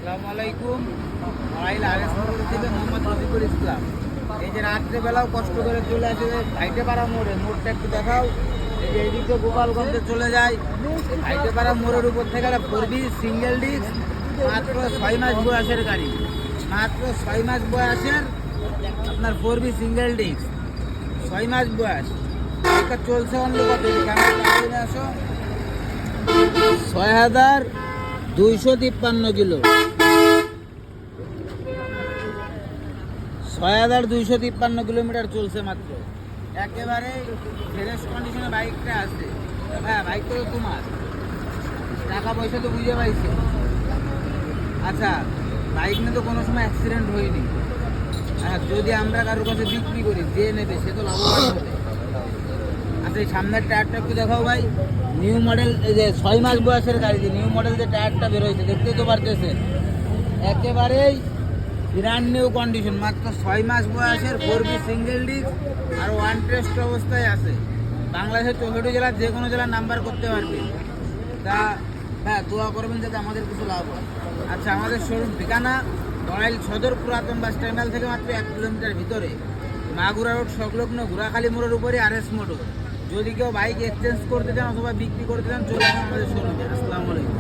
আসসালামু আলাইকুম। Mobile RS motor থেকে মোহাম্মদ রফিকুল ইসলাম। এই যে রাত্রেবেলাও কষ্ট করে চলে আসে ভাইটেপাড়া মোড়ে, মোড়টা একটু দেখাও। এই যে এদিকে গোপালগঞ্জে চলে যায়, ভাইটেপাড়া মোড়ের উপর থেকে একটা 4B সিঙ্গেল ডিস্ক, মাত্র 6 মাস বয়সের গাড়ি, মাত্র 6 মাস বয়সের আপনার 4B সিঙ্গেল ডিস্ক, 6 মাস বয়স। এটা চলছে অন্য কত কেমন আসো, 6,253 কিলো, 6,253 কিলোমিটার চলছে মাত্র। একেবারে ফ্রেশ কন্ডিশনে বাইকটা আছে। হ্যাঁ, বাইকটা তো তোমার, টাকা পয়সা তো বুঝে পাইছে। আচ্ছা, বাইক নিয়ে তো কোনো সময় অ্যাক্সিডেন্ট হয়নি। হ্যাঁ, যদি আমরা কারোর কাছে বিক্রি করি, যে নেবে সে তো লাভবান হবে। আচ্ছা, এই সামনের টায়ারটা একটু দেখাও ভাই। নিউ মডেল, এই যে 6 মাস বয়সের গাড়ি, যে নিউ মডেল যে টায়ারটা বেরোয়েছে দেখতেই তো পারতেছেন। একেবারেই ব্র্যান্ড নিউ কন্ডিশন, মাত্র 6 মাস বয়সের 4B সিঙ্গেল ডিস্ক, আর ওয়ান টেস্ট অবস্থায় আছে। বাংলাদেশের 64 জেলার যে কোনো জেলার নাম্বার করতে পারবে। তা হ্যাঁ, দোয়া করবেন যাতে আমাদের কিছু লাভ হয়। আচ্ছা, আমাদের শোরুম ঠিকানা নড়াইল সদর পুরাতন বাস টার্মিনাল থেকে মাত্র 1 কিলোমিটার ভিতরে, মাগুরা রোড সংলগ্ন ঘোড়াখালী মোড়ের উপরে আরএস মোটর। যদি কেউ বাইক এক্সচেঞ্জ করতে চান অথবা বিক্রি করতে চান, চলে আসুন আমাদের শোরুমে। আসসালামু আলাইকুম।